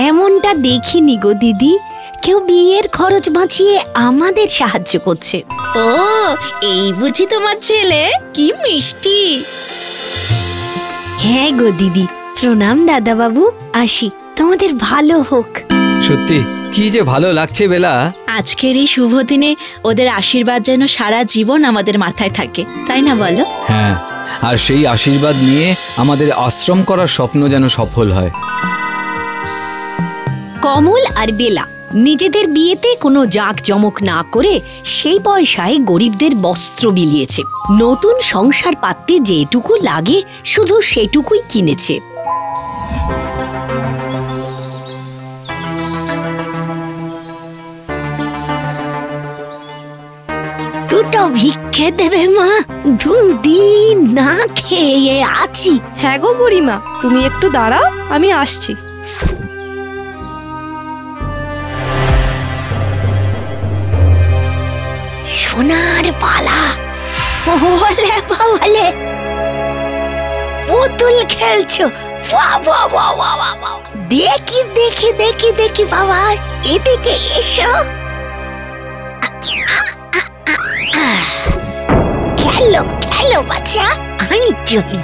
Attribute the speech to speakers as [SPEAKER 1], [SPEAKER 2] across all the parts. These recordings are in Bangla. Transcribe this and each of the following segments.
[SPEAKER 1] এমনটা দেখিনি গো দিদি, কেউ বিয়ের খরচ বাঁচিয়ে আমাদের সাহায্য করছে।
[SPEAKER 2] ও, এই বুঝি তোমার ছেলে? কি মিষ্টি।
[SPEAKER 1] হ্যাঁ গো দিদি, প্রণাম দাদা বাবু, আসি, তোমাদের ভালো হোক।
[SPEAKER 3] সত্যি কি যে ভালো লাগছে বেলা।
[SPEAKER 2] আজকের এই শুভ দিনে ওদের আশীর্বাদ যেন সারা জীবন আমাদের মাথায় থাকে, তাই না বলো?
[SPEAKER 3] হ্যাঁ, আর সেই আশীর্বাদ নিয়ে আমাদের আশ্রম করার স্বপ্ন যেন সফল হয়।
[SPEAKER 1] কমল আর বেলা নিজেদের বিয়েতে কোনো জাঁকজমক না করে সেই পয়সায় গরিবদের বস্ত্র বিলিয়েছে। নতুন সংসার পাততে যেটুকু লাগে শুধু সেটুকুই কিনেছে। দুটো ভিক্ষে দেবে মা? 2 দিন না খেয়ে আছি।
[SPEAKER 4] হ্যাঁ গো বুড়িমা, তুমি একটু দাঁড়াও, আমি আসছি।
[SPEAKER 1] সোনার পালা, বলে বলে পুতুল খেলছো? দেখি দেখি দেখি দেখি বাবা, এদিকে এসো। খেলো খেলো বাচ্চা, আমি চলি।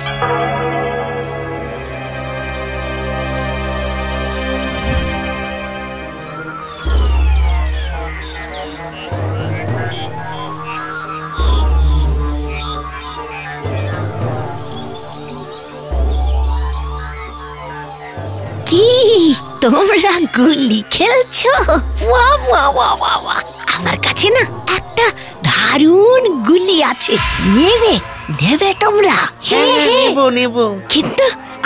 [SPEAKER 1] কি তোমরা গুলি খেলছো? আমার কাছে না একটা দারুণ গুলি আছে, নেবে নেবে তোমরা?
[SPEAKER 5] হ্যাঁ নেব নেব।
[SPEAKER 1] কিন্তু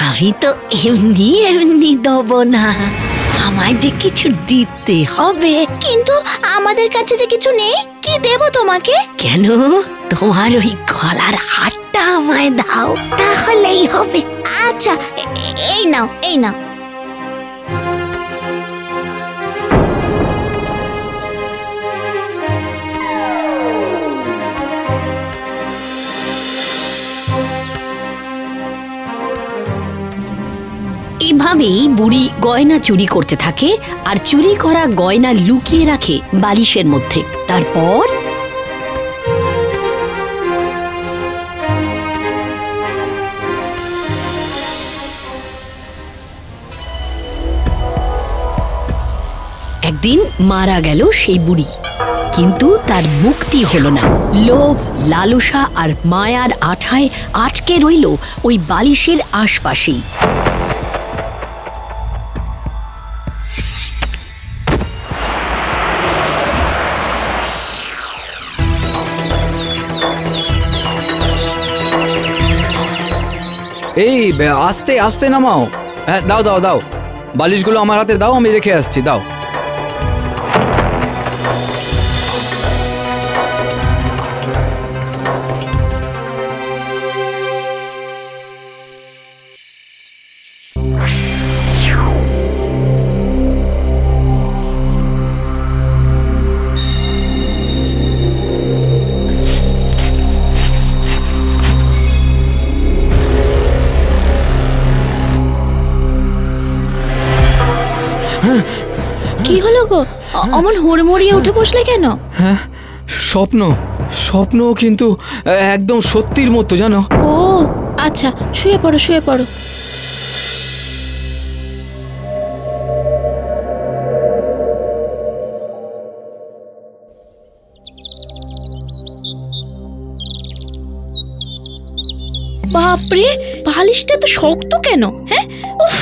[SPEAKER 1] আমি তো এমনি এমনি দেবো না, আমায় যে কিছু দিতে হবে।
[SPEAKER 2] কিন্তু আমাদের কাছে যে কিছু নেই, কি দেব তোমাকে?
[SPEAKER 1] কেন, তোমার ওই গলার হারটা আমায় দাও, তাহলেই হবে।
[SPEAKER 2] আচ্ছা, এই নাও এই নাও।
[SPEAKER 1] এভাবেই বুড়ি গয়না চুরি করতে থাকে, আর চুরি করা গয়না লুকিয়ে রাখে বালিশের মধ্যে। তারপর একদিন মারা গেল সেই বুড়ি, কিন্তু তার মুক্তি হলো না। লোভ, লালসা আর মায়ার আঠায় আটকে রইল ওই বালিশের আশপাশেই।
[SPEAKER 3] এই আস্তে আস্তে নামাও। হ্যাঁ দাও দাও দাও, বালিশগুলো আমার হাতে দাও, আমি রেখে আসছি, দাও।
[SPEAKER 2] কি হলো গো, অমন হুড়মুড়িয়ে উঠে বসলে কেন?
[SPEAKER 3] হ্যাঁ, স্বপ্ন স্বপ্ন, কিন্তু একদম সত্যির মতো, জানো।
[SPEAKER 2] ও আচ্ছা, শুয়ে পড়ো শুয়ে পড়ো। বাপরে, বালিশটা তো শক্ত কেন? হ্যাঁ, উফ,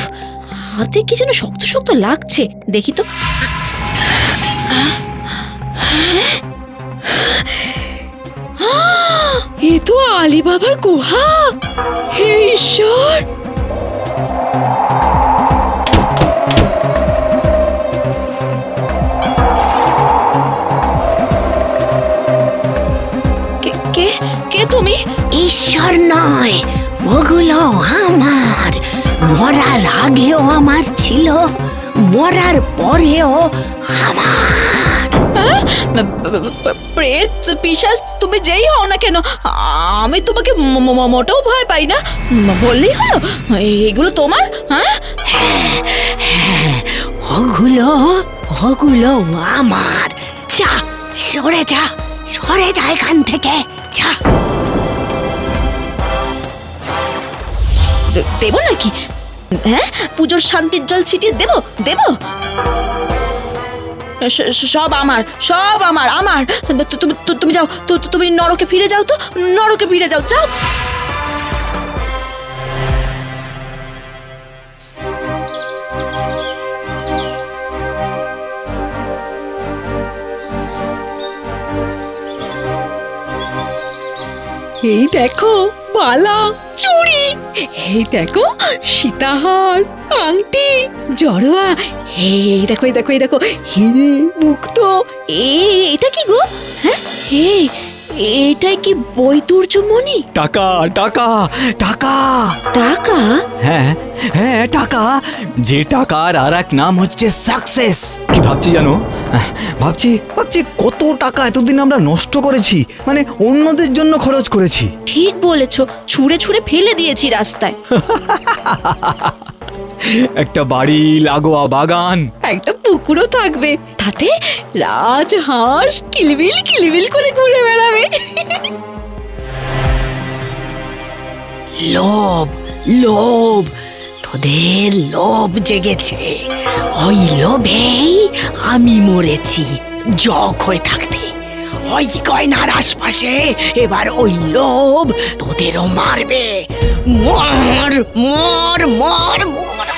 [SPEAKER 2] হাতে কি যেন শক্ত শক্ত লাগছে, দেখি তো। এ তো আলী বাবার গুহা। হে ঈশ্বর! কে কে তুমি?
[SPEAKER 1] ঈশ্বর নয়, ওগুলো আমার, মরার আগেও আমার ছিল, মরার পরেও আমার।
[SPEAKER 2] প্রেত পিশাচ তুমি যেই হও না কেন, আমি তোমাকে মোটেও ভয় পাই না। বললেই হলো এগুলো তোমার। হ্যাঁ,
[SPEAKER 1] ওগুলো ওগুলো আমার। যা, সরে যা, সরে যা এখান থেকে, যা।
[SPEAKER 2] দেবো নাকি? হ্যাঁ, পুজোর শান্তির জল ছিটিয়ে দেবো দেবো? সব আমার, সব আমার আমার। তুমি যাও, তুমি নরকে ফিরে যাও, তো নরকে ফিরে যাও, যাও।
[SPEAKER 5] এই দেখো বালা, চুড়ি, এই দেখো সীতাহার, আংটি, জড়োয়া, এই দেখো এই দেখো এই দেখো হিরে মুক্ত।
[SPEAKER 2] এটা কি গো? হ্যাঁ, এটাই কি বৈদুর্যমণি?
[SPEAKER 3] টাকা টাকা টাকা।
[SPEAKER 2] টাকা?
[SPEAKER 3] হ্যাঁ হ্যাঁ, টাকা। যে টাকার আর এক নাম হচ্ছে সাকসেস। কি ভাবছি জানো, ভাবছি কত টাকা এতদিন আমরা নষ্ট করেছি, মানে অন্যদের জন্য খরচ করেছি।
[SPEAKER 2] ঠিক বলেছো, ছুঁড়ে ছুঁড়ে ফেলে দিয়েছি রাস্তায়।
[SPEAKER 3] একটা বাড়ি, লাগোয়া বাগান,
[SPEAKER 5] একটা পুকুরও থাকবে, তাতে রাজহাঁস কিলবিল কিলবিল করে ঘুরে বেড়াবে।
[SPEAKER 1] লোভ, লোভ, তোদের লোভ জেগেছে। ওই লোভেই আমি মরেছি। জগ হয়ে থাকবে ওই গয়নার আশপাশে। এবার ওই লোভ তোদেরও মারবে। মর মর মর মর।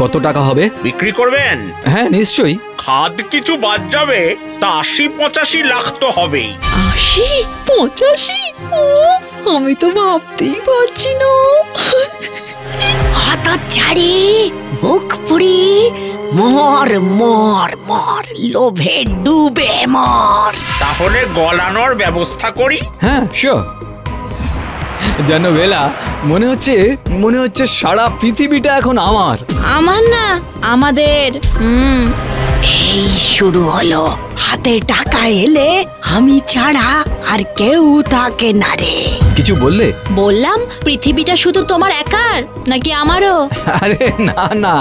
[SPEAKER 3] কত টাকা হবে?
[SPEAKER 6] বিক্রি করবেন?
[SPEAKER 3] হ্যাঁ নিশ্চয়ই।
[SPEAKER 6] খাদ কিছু বাদ যাবে, তা ৮০-৮৫ লাখ তো হবেই।
[SPEAKER 5] ৮০-৮৫? ও, আমি তো ভাবতেই পারছি না।
[SPEAKER 1] হতচ্ছাড়ি, মুখ পুরি, মর মর মর, লোভে ডুবে মর।
[SPEAKER 6] তাহলে গলানোর ব্যবস্থা করি।
[SPEAKER 3] হ্যাঁ শিওর। জানো বেলা, মনে হচ্ছে সারা পৃথিবীটা এখন আমার।
[SPEAKER 2] আমার না, আমাদের।
[SPEAKER 1] এই শুরু হলো। হাতে টাকা এলে আমি ছাড়া আর কেউ থাকে না রে।
[SPEAKER 3] কিছু বললে?
[SPEAKER 2] বললাম পৃথিবীটা শুধু তোমার একার নাকি আমারও?
[SPEAKER 3] আরে না না,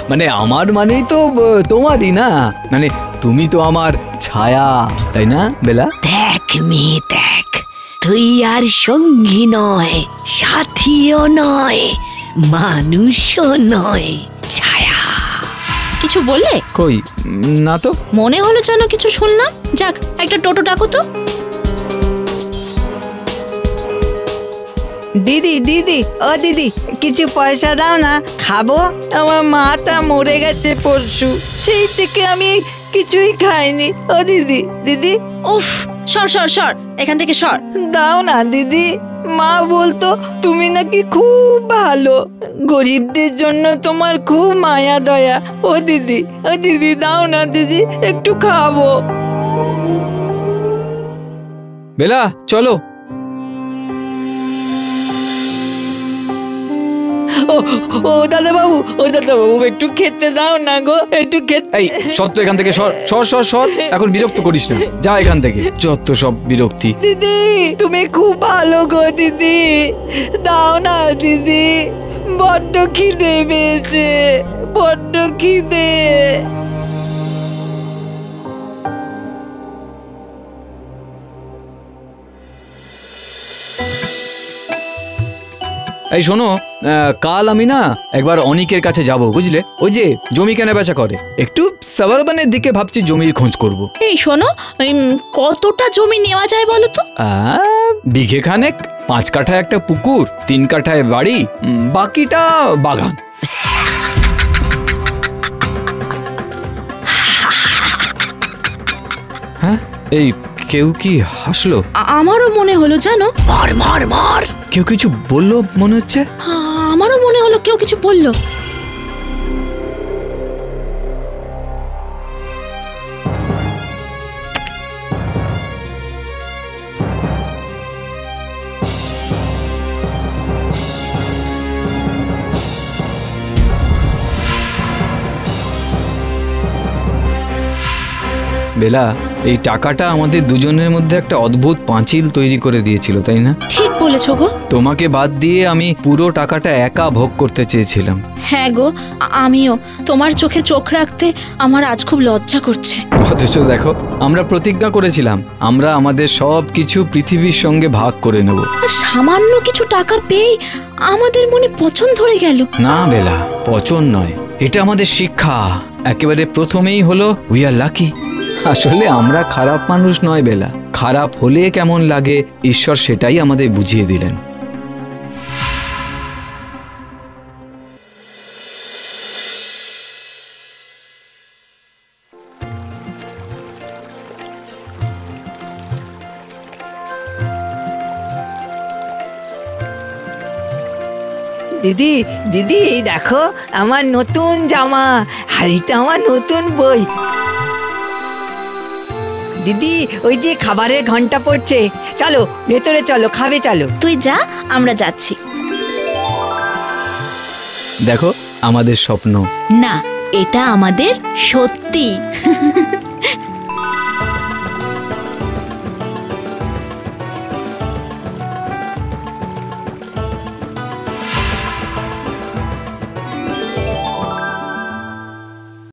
[SPEAKER 3] মানে আমার মানেই তো তোমারই না, মানে তুমি তো আমার ছায়া, তাই না বেলা?
[SPEAKER 1] দেখ মেয়ে দেখ, তুই আর সঙ্গী নয়, সাথীও নয়, মানুষও নয়, ছায়া।
[SPEAKER 2] কিছু বললে?
[SPEAKER 3] কই না তো।
[SPEAKER 2] মনে হলো যেন কিছু শুনলাম। যাক, একটা টোটো ডাকো তো।
[SPEAKER 7] দিদি দিদি, ও দিদি, কিছু পয়সা দাও না, খাবো। আমার মাটা মরে গেছে পরশু, সেই থেকে আমি কিছুই খাইনি। ও দিদি দিদি,
[SPEAKER 2] উফ, সর সর সর, এখান থেকে সর।
[SPEAKER 7] দাও না দিদি। মা বলতো তুমি নাকি খুব ভালো, গরিবদের জন্য তোমার খুব মায়া দয়া। ও দিদি দাও না দিদি, একটু খাবো।
[SPEAKER 3] বেলা চলো।
[SPEAKER 7] ও দাদা বাবু, একটু খেতে দাও না গো, একটু খেতে।
[SPEAKER 3] এই সত্য, এখান থেকে সর সর সর সর। এখন বিরক্ত করিস না, যা এখান থেকে। যত সব বিরক্তি।
[SPEAKER 7] দিদি তুমি খুব ভালো গো দিদি, দাও না দিদি, বড্ড খিদে পেয়েছে, বড্ড খিদে।
[SPEAKER 3] এই শোনো, কাল আমি না একবার অনিকের কাছে যাব, বুঝলে? ওই যে জমি কেনা বেচা করে, একটু সাবারবানের দিকে ভাবছি জমির খোঁজ করব।
[SPEAKER 2] এই শোনো, কতটা জমি নেওয়া যায় বলো তো?
[SPEAKER 3] বিঘে খানেক, 5 কাঠা একটা পুকুর, 3 কাঠায় বাড়ি, বাকিটা বাগান। হ্যাঁ, এই কেউ কি হাসলো?
[SPEAKER 2] আমারও মনে হলো জানো।
[SPEAKER 1] মর মর মর।
[SPEAKER 3] কেউ কিছু বললো মনে হচ্ছে।
[SPEAKER 2] আমারও মনে হলো কেউ কিছু বললো।
[SPEAKER 3] বেলা, এই টাকাটা আমাদের দুজনের মধ্যে একটা অদ্ভুত পাঁচিল তৈরি করে দিয়েছিল, তাই না?
[SPEAKER 2] ঠিক বলেছো গো।
[SPEAKER 3] তোমাকে বাদ দিয়ে আমি পুরো টাকাটা একা ভোগ করতে চেয়েছিলাম।
[SPEAKER 2] হ্যাঁ গো, আমিও। তোমার চোখে চোখ রাখতে আমার আজ খুব লজ্জা করছে।
[SPEAKER 3] অথচ দেখো, আমরা প্রতিজ্ঞা করেছিলাম আমরা আমাদের সব কিছু পৃথিবীর সঙ্গে ভাগ করে নেব।
[SPEAKER 2] আর সামান্য কিছু টাকা পেয়ে আমাদের মনে পছন ধরে গেল।
[SPEAKER 3] না বেলা, পচন নয়, এটা আমাদের শিক্ষা। একেবারে প্রথমেই হলো উই আর লাকি। আসলে আমরা খারাপ মানুষ নয় বেলা, খারাপ হলে কেমন লাগে ঈশ্বর সেটাই আমাদের বুঝিয়ে দিলেন।
[SPEAKER 7] দিদি দিদি, এই দেখো আমার নতুন জামা, আর এটা আমার নতুন বই। দিদি, ওই যে খাবারের ঘন্টা পড়ছে, চলো ভেতরে চলো, খাবে চলো।
[SPEAKER 2] তুই যা, আমরা যাচ্ছি।
[SPEAKER 3] দেখো আমাদের স্বপ্ন।
[SPEAKER 2] না, এটা আমাদের সত্যি।